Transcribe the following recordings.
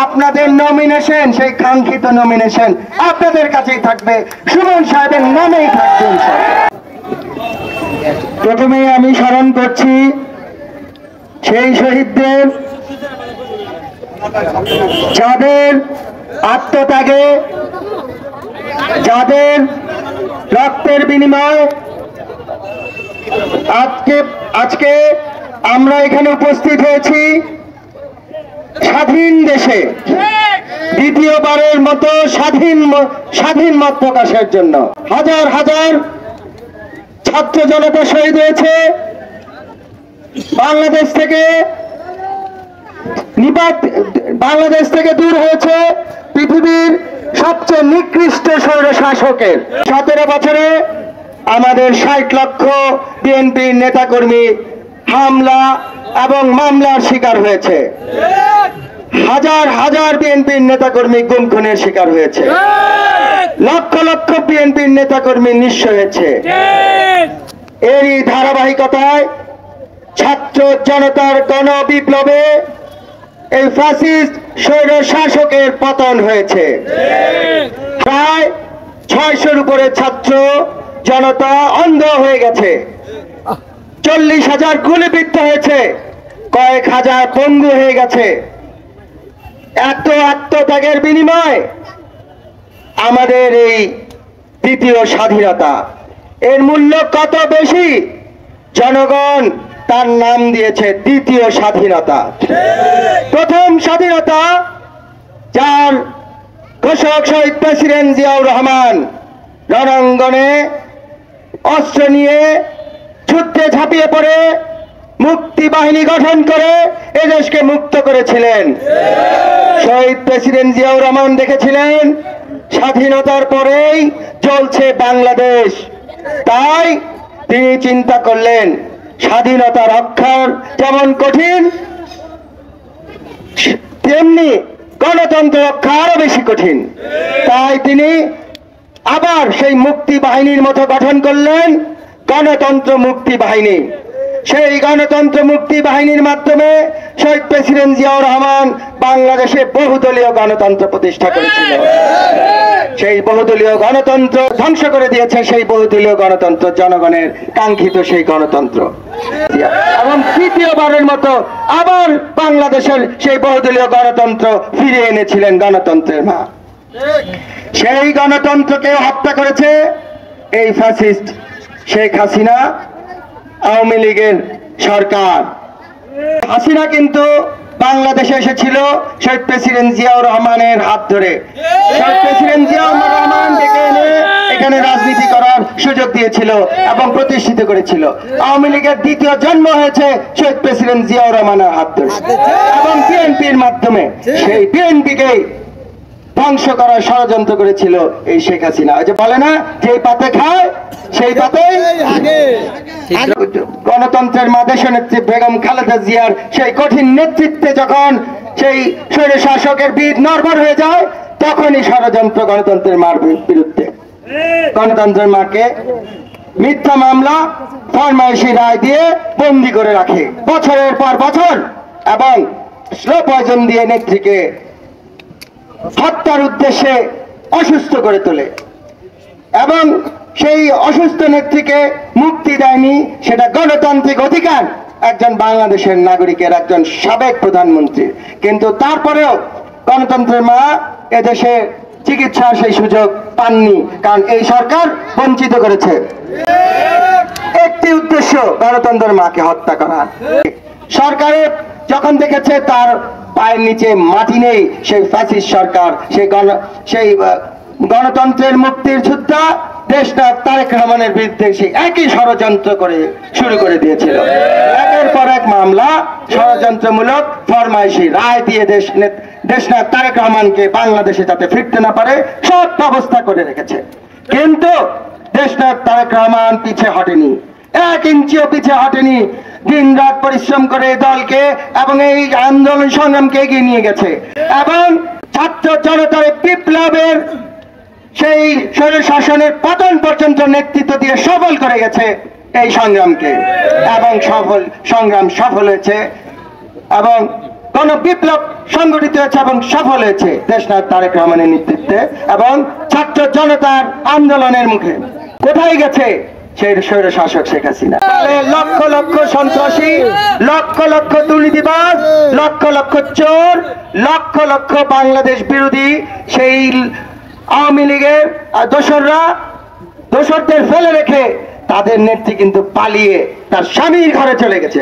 আপনাদের নমিনেশন, সেই কাঙ্ক্ষিত নমিনেশন আপনাদের কাছেই থাকবে, সুমন সাহেবের নামেই থাকবে। প্রথমেই আমি স্মরণ করছি সেই শহীদদের, যাদের আত্মত্যাগে, যাদের রক্তের বিনিময়ে আজকে আমরা এখানে উপস্থিত হয়েছি স্বাধীন দেশে দ্বিতীয়বারের মতো স্বাধীন মত প্রকাশের জন্য। হাজার হাজার ছাত্র জনতা শহীদ হয়েছে। বাংলাদেশ থেকে দূর হয়েছে পৃথিবীর সবচেয়ে নিকৃষ্ট স্বৈর শাসকের। 17 বছরে আমাদের 60 লক্ষ বিএনপির নেতাকর্মী হামলা এবং মামলার শিকার হয়েছে। হাজার হাজার বিএনপির নেতাকর্মী গুম খুনের শিকার হয়েছে। লক্ষ লক্ষ বিএনপির নেতাকর্মী নিঃস্ব হয়েছে। এরই ধারাবাহিকতায় ছাত্র জনতার গণ বিপ্লবে এই ফ্যাসিস্ট স্বৈর শাসকের পতন হয়েছে। প্রায় 600-র উপরে ছাত্র জনতা অন্ধ হয়ে গেছে। 40,000 গুলিবিদ্ধ হয়েছে। কয়েক হাজার পঙ্গু হয়ে গেছে। এত আত্মত্যাগের বিনিময়ে আমাদের এই দ্বিতীয় স্বাধীনতা, এর মূল্য কত বেশি, জনগণ তার নাম দিয়েছে দ্বিতীয় স্বাধীনতা। প্রথম স্বাধীনতা যার ঘোষক শহীদ প্রেসিডেন্ট জিয়াউর রহমান রণাঙ্গনে অস্ত্র নিয়ে যুদ্ধে ঝাঁপিয়ে পড়ে মুক্তি বাহিনী গঠন করে এদেশকে মুক্ত করেছিলেন। শহীদ প্রেসিডেন্ট জিয়াউর রহমান দেখেছিলেন স্বাধীনতার পরেই চলছে বাংলাদেশ, তাই তিনি চিন্তা করলেন স্বাধীনতা রক্ষার যেমন কঠিন, তেমনি গণতন্ত্র রক্ষা আরো বেশি কঠিন। তাই তিনি আবার সেই মুক্তি বাহিনীর মতো গঠন করলেন গণতন্ত্র মুক্তি বাহিনী। সেই গণতন্ত্র মুক্তি বাহিনীর মাধ্যমে শহীদ প্রেসিডেন্ট জিয়াউর রহমান বাংলাদেশে বহুদলীয় গণতন্ত্র প্রতিষ্ঠা করেছিল। সেই বহুদলীয় গণতন্ত্র ধ্বংস করে দিয়েছে সেই বহুদলীয় গণতন্ত্র, জনগণের কাঙ্ক্ষিত সেই গণতন্ত্র। এবং তৃতীয়বারের মতো আবার বাংলাদেশের সেই বহুদলীয় গণতন্ত্র ফিরিয়ে এনেছিলেন গণতন্ত্রের মা। সেই গণতন্ত্রকে হত্যা করেছে এই ফ্যাসিস্ট শেখ হাসিনা, আওয়ামী লীগের সরকার। হাসিনা কিন্তু বাংলাদেশে এসেছিল শহীদ প্রেসিডেন্ট জিয়াউর রহমানের হাত ধরে। শহীদ প্রেসিডেন্ট জিয়াউর রহমান ডেকে এনে এখানে রাজনীতি করার সুযোগ দিয়েছিল এবং প্রতিষ্ঠিত করেছিল। আওয়ামী লীগের দ্বিতীয় জন্ম হয়েছে শহীদ প্রেসিডেন্ট জিয়াউর রহমানের হাত ধরে এবং বিএনপির মাধ্যমে সেই বিএনপিকে ধ্বংস করার ষড়যন্ত্র করেছিল এই শেখ হাসিনা। ওই যে বলে না, যেই পাতে খায় সেই পাতে। গণতন্ত্রের মা দেশনেত্রী বেগম খালেদা জিয়ার সেই কঠিন নেতৃত্বে যখন সেই স্বৈর শাসকের বিদ নড়বড় হয়ে যায়, তখনই ষড়যন্ত্র গণতন্ত্রের মার বিরুদ্ধে। গণতন্ত্রের মাকে মিথ্যা মামলা, ফরমায়েশি রায় দিয়ে বন্দি করে রাখে বছরের পর বছর এবং স্লো পয়জন দিয়ে নেত্রীকে হত্যার উদ্দেশ্যে অসুস্থ করে তোলে এবং সেই অসুস্থ নেত্রীকে মুক্তি দেয়নি। সেটা গণতান্ত্রিক অধিকার একজন বাংলাদেশের নাগরিকের, একজন সাবেক প্রধানমন্ত্রী। কিন্তু তারপরেও গণতন্ত্রের মা এদেশে চিকিৎসার সেই সুযোগ পাননি, কারণ এই সরকার বঞ্চিত করেছে। একটি উদ্দেশ্য গণতন্ত্রের মাকে হত্যা করা। সরকারের যখন দেখেছে তার পায়ের নিচে মাটি নেই, সেই ফ্যাসিস্ট সরকার সেই গণতন্ত্রের মুক্তির যোদ্ধা দেশনায়ক তারেক রহমানের বিরুদ্ধে সেই একই ষড়যন্ত্র শুরু করে দিয়েছিল। একের পর এক মামলা, ষড়যন্ত্রমূলক ফরমায়েশি রায় দিয়ে দেশনায়ক তারেক রহমানকে বাংলাদেশে যাতে ফিরতে না পারে সব ব্যবস্থা করে রেখেছে। কিন্তু দেশনায়ক তারেক রহমান পিছে হটেনি, 1 ইঞ্চিও পিছে হটেনি। দিন রাত পরিশ্রম করে দলকে এবং এই আন্দোলন সংগ্রামকে এগিয়ে নিয়ে গেছে এবং ছাত্র জনতার বিপ্লবের সেই স্বৈর শাসনের পতন পর্যন্ত নেতৃত্ব দিয়ে সফল করে গেছে এই সংগ্রামকে এবং সংগ্রাম সফল হয়েছে। এবং গণবিপ্লব সংগঠিত হয়েছে এবং সফল হয়েছে দেশনায়ক তারেক রহমানের নেতৃত্বে এবং ছাত্র জনতার আন্দোলনের মুখে। কোথায় গেছে সেই স্বৈর শাসক শেখ হাসিনা? লক্ষ লক্ষ সন্ত্রাসী, লক্ষ লক্ষ দুর্নীতিবাজ, লক্ষ লক্ষ চোর, লক্ষ লক্ষ বাংলাদেশ বিরোধী সেই আওয়ামী লীগের দোসরদের ফেলে রেখে তাদের নেত্রী কিন্তু পালিয়ে তার স্বামীর ঘরে চলে গেছে।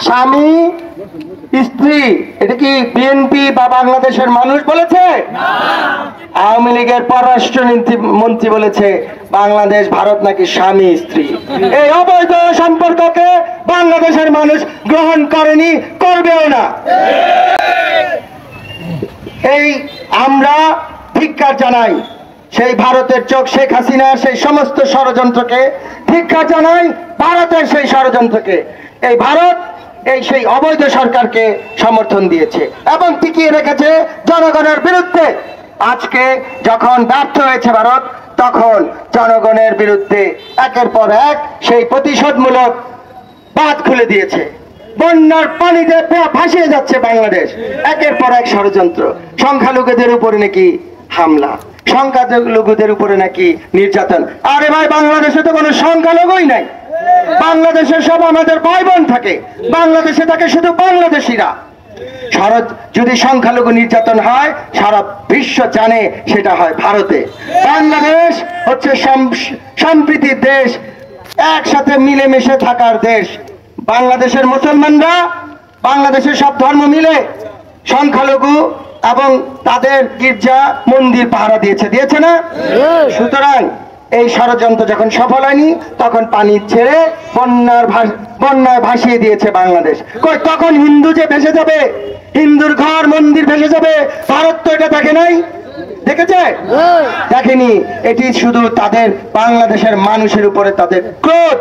স্বামী স্ত্রী, এটা কি বিএনপি বা বাংলাদেশের মানুষ বলেছে? আওয়ামী লীগের পররাষ্ট্র মন্ত্রী বলেছে বাংলাদেশ ভারত নাকি স্বামী স্ত্রী। এই অবৈধ সম্পর্ককে বাংলাদেশের মানুষ গ্রহণ করেনি, করবেও না। এই আমরা ধিক্কার জানাই সেই ভারতের চোখ শেখ হাসিনা, সেই সমস্ত ষড়যন্ত্রকে ধিক্কার জানাই, ভারতের সেই ষড়যন্ত্রকে। এই ভারত সেই অবৈধ সরকারকে সমর্থন দিয়েছে এবং টিকিয়ে রেখেছে জনগণের বিরুদ্ধে। আজকে যখন ব্যর্থ হয়েছে ভারত, তখন জনগণের বিরুদ্ধে একের পর এক সেই প্রতিশোধমূলক বাঁধ খুলে দিয়েছে। বন্যার পানিতে ভাসিয়ে যাচ্ছে বাংলাদেশ, একের পর এক ষড়যন্ত্র। সংখ্যালঘুদের উপরে নাকি হামলা, সংখ্যালঘুদের উপরে নাকি নির্যাতন। আরে ভাই, বাংলাদেশে তো কোনো সংখ্যালঘুই নাই, বাংলাদেশে সব আমাদের ভাই বোন থাকে, বাংলাদেশে থাকে শুধু বাংলাদেশিরা। যদি সংখ্যালঘু নির্যাতন হয় সারা বিশ্ব জানে সেটা হয় ভারতে। বাংলাদেশ হচ্ছে সম্প্রীতির দেশ, একসাথে মিলেমিশে থাকার দেশ। বাংলাদেশের মুসলমানরা, বাংলাদেশের সব ধর্ম মিলে সংখ্যালঘু এবং তাদের গির্জা মন্দির পাহারা দিয়েছে না? সুতরাং এই ষড়যন্ত্র যখন সফল হয়নি, তখন পানি ছেড়ে বন্যায় ভাসিয়ে দিয়েছে বাংলাদেশ। কই তখন হিন্দু যে ভেসে যাবে, হিন্দুর ঘর মন্দির ভেসে যাবে, ভারত তো এটা দেখে নাই, দেখেছে? দেখেনি। এটি শুধু তাদের বাংলাদেশের মানুষের উপরে তাদের ক্রোধ,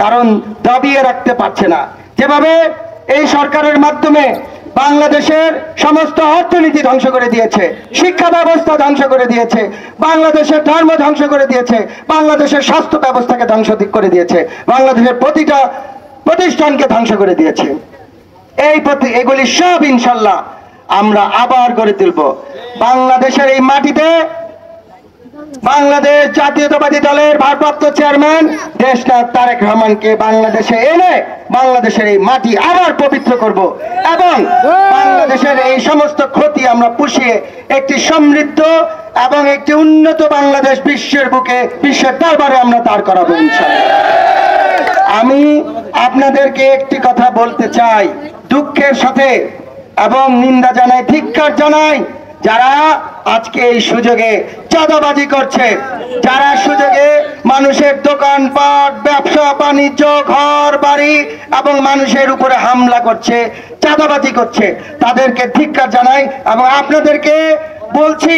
কারণ দাবিয়ে রাখতে পারছে না। যেভাবে এই সরকারের মাধ্যমে বাংলাদেশের সমস্ত অর্থনীতি ধ্বংস করে দিয়েছে, শিক্ষা ব্যবস্থা ধ্বংস করে দিয়েছে, বাংলাদেশের ধর্ম ধ্বংস করে দিয়েছে, বাংলাদেশের স্বাস্থ্য ব্যবস্থাকে ধ্বংস করে দিয়েছে, বাংলাদেশের প্রতিটা প্রতিষ্ঠানকে ধ্বংস করে দিয়েছে। এগুলি সব ইনশাল্লাহ আমরা আবার গড়ে তুলব। বাংলাদেশের এই মাটিতে বাংলাদেশ জাতীয়তাবাদী দলের ভারপ্রাপ্ত চেয়ারম্যান দেশনায়ক তারেক রহমানকে বাংলাদেশে এনে বাংলাদেশের এই মাটি আবার পবিত্র করব এবং বাংলাদেশের এই সমস্ত ক্ষতি আমরা পুষিয়ে একটি সমৃদ্ধ এবং একটি উন্নত বাংলাদেশ বিশ্বের বুকে, বিশ্বের দরবারে আমরা দাঁড় করাবো ইনশাআল্লাহ। আমি আপনাদেরকে একটি কথা বলতে চাই, দুঃখের সাথে এবং নিন্দা জানাই, ধিক্কার জানাই যারা আজকে এই সুযোগে চাঁদাবাজি করছে, যারা সুযোগে মানুষের দোকানপাট, ব্যবসা বাণিজ্য, ঘর বাড়ি এবং মানুষের উপরে হামলা করছে, চাঁদাবাজি করছে, তাদেরকে ধিক্কার জানাই এবং আপনাদেরকে বলছি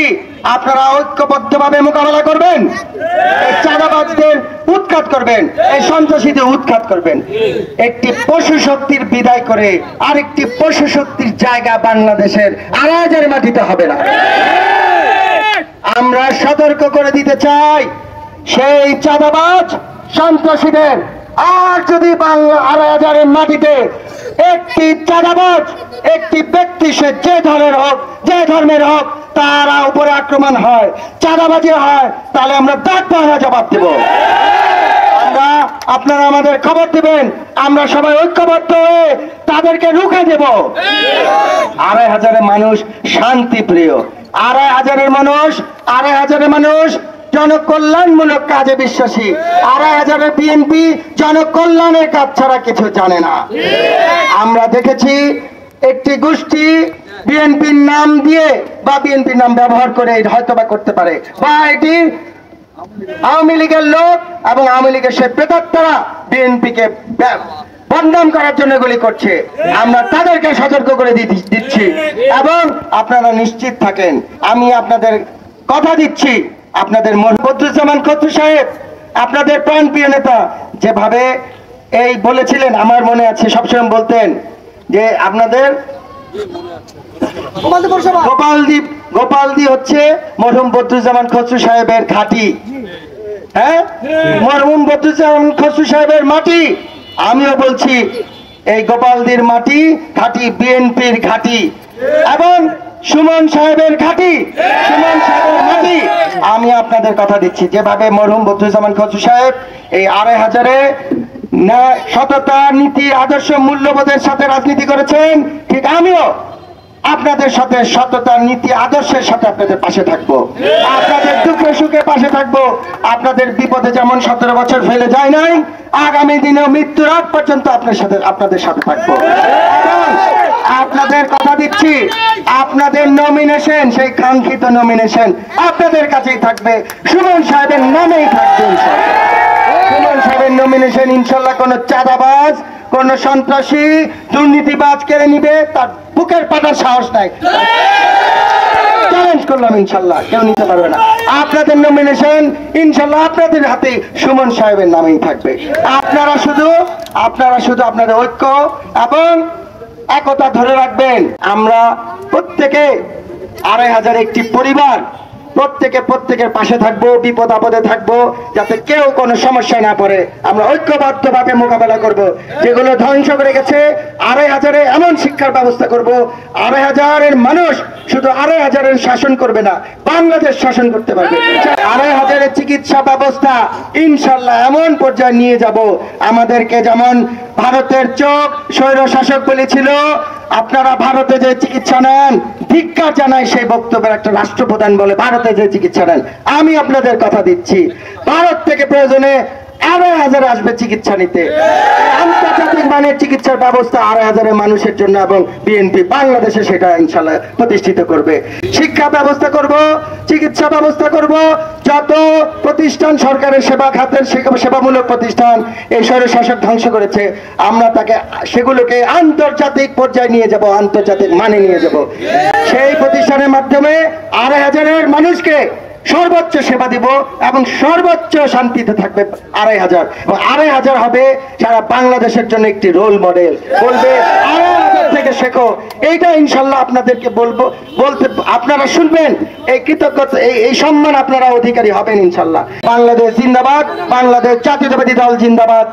আপনারা ঐক্যবদ্ধভাবে মোকাবেলা করবেন, এই চাঁদাবাজদের উৎখাত করবেন, এই সন্ত্রাসীদের উৎখাত করবেন। একটি পশু শক্তির বিদায় করে আরেকটি পশু শক্তির জায়গা বাংলাদেশের আড়াইহাজারের মাটিতে হবে না। আমরা সতর্ক করে দিতে চাই সেই চাঁদাবাজ সন্ত্রাসীদের, আর যদি বাংলা আড়াইহাজারের মাটিতে একটি চাঁদাবাজ, একটি ব্যক্তি সে যে ধরনের হোক, যে ধর্মের হোক, তারা উপরে আক্রমণ হয়, চাঁদাবাজি হয়, তাহলে আমরা দাঁত ভাঙা জবাব দেব। আপনারা আমাদের খবর দিবেন, আমরা সবাই ঐক্যবদ্ধ হয়ে তাদেরকে রুখে দেব। ২৫০০ মানুষ শান্তি প্রিয়, ২৫০০ মানুষ জনকল্যাণমূলক কাজে বিশ্বাসী, ২৫০০ বিএনপি জনকল্যাণের কাজ ছাড়া কিছু জানে না। আমরা দেখেছি একটি গোষ্ঠী বিএনপির নাম দিয়ে বা বিএনপির নাম ব্যবহার করে হয়তোবা করতে পারে, বা এটি আওয়ামী লীগের লোক এবং আওয়ামী লীগের সে প্রেতাত্মারা বিএনপিকে বদনাম করার জন্য এগুলি করছে। আমরা তাদেরকে সতর্ক করে দিচ্ছি এবং আপনারা নিশ্চিত থাকেন, আমি আপনাদের কথা দিচ্ছি, আপনাদের বদরুজ্জামান খত্রু সাহেব, আপনাদের প্রাণপ্রিয় নেতা, যেভাবে এই বলেছিলেন, আমার মনে আছে সবসময় বলতেন যে আপনাদের গোপালদি হচ্ছে মরহুম বদরুজ্জামান খত্রু সাহেবের ঘাঁটি, হ্যাঁ, মরহুম বদরুজ্জামান খত্রু সাহেবের মাটি। আমিও বলছি এই গোপালদির মাটি ঘাটি বিএনপির ঘাটি এবং সুমন সাহেবের ঘাটি, সুমন সাহেবের মাটি। আমি আপনাদের কথা দিচ্ছি, যেভাবে মরহুম বদরুজ্জামান খসরু সাহেব এই ২৫০০-এ সততা, নীতি, আদর্শ, মূল্যবোধের সাথে রাজনীতি করেছেন, ঠিক আমিও আপনাদের সাথে সততা, নীতি, আদর্শের সাথে আপনাদের পাশে থাকবো, আপনাদের দুঃখে সুখে পাশে থাকবো। আপনাদের বিপদে যেমন ১৭ বছর ফেলে যায় নাই, আগামী দিনেও মৃত্যুর আগ পর্যন্ত আপনাদের সাথে থাকবো। আপনাদের কথা দিচ্ছি, আপনাদের নমিনেশন, সেই কাঙ্ক্ষিত নমিনেশন আপনাদের কাছেই থাকবে, সুমন সাহেবের নামেই থাকবে। সুমন সাহেবের নমিনেশন ইনশাল্লাহ কোন চাঁদাবাজ, কোন সন্ত্রাসী, দুর্নীতিবাজ কেড়ে নিবে তার বুকের পাটার সাহস নাই। চ্যালেঞ্জ করলাম, ইনশাল্লাহ কেউ নিতে পারবে না। আপনাদের নমিনেশন ইনশাল্লাহ আপনাদের হাতে সুমন সাহেবের নামেই থাকবে। আপনারা শুধু আপনাদের ঐক্য এবং একতা ধরে রাখবেন। আমরা প্রত্যেকে ২৫০০ একটি পরিবার, প্রত্যেকের পাশে থাকবো, বিপদ আপদে থাকবো, যাতে কেউ কোনো সমস্যা না পড়ে। আমরা ঐক্যবদ্ধভাবে মোকাবেলা করব। যেগুলো ধ্বংস করে গেছে ২৫০০-এ এমন শিক্ষার ব্যবস্থা করব, ২৫০০-এর মানুষ শুধু ২৫০০-এর শাসন করবে না, বাংলাদেশ শাসন করতে পারবে। ২৫০০-এর চিকিৎসা ব্যবস্থা ইনশাল্লাহ এমন পর্যায়ে নিয়ে যাব, আমাদেরকে যেমন ভারতের চোখ স্বৈর শাসক বলেছিল, আপনারা ভারতে যে চিকিৎসা নেন, ধিক্কার জানাই সেই বক্তব্যের একটা রাষ্ট্রপ্রধান বলে ভারতে যে চিকিৎসা নেন। আমি আপনাদের কথা দিচ্ছি, ভারত থেকে প্রয়োজনে ২৫০০ আসবে চিকিৎসা নিতে। আন্তর্জাতিক মানের চিকিৎসার ব্যবস্থা ২৫০০ মানুষের জন্য, এবং বিএনপি বাংলাদেশে সেটা ইনশাল্লাহ প্রতিষ্ঠিত করবে। শিক্ষা ব্যবস্থা করব, চিকিৎসা ব্যবস্থা করব, যত প্রতিষ্ঠান সরকারের সেবা খাতের সেবামূলক প্রতিষ্ঠান এই স্বৈর শাসক ধ্বংস করেছে, আমরা সেগুলোকে আন্তর্জাতিক পর্যায়ে নিয়ে যাব, আন্তর্জাতিক মানে নিয়ে যাব। সেই প্রতিষ্ঠানের মাধ্যমে ২৫০০-এর মানুষকে সর্বোচ্চ সেবা দিব এবং সর্বোচ্চ শান্তিতে থাকবে ২৫০০। এবং ২৫০০ হবে সারা বাংলাদেশের জন্য একটি রোল মডেল, বলবে ২৫০০ থেকে শেখো। এইটা ইনশাল্লাহ আপনাদেরকে বলতে আপনারা শুনবেন, এই কৃতজ্ঞতা, এই সম্মান আপনারা অধিকারী হবেন ইনশাল্লাহ। বাংলাদেশ জিন্দাবাদ, বাংলাদেশ জাতীয়তাবাদী দল জিন্দাবাদ।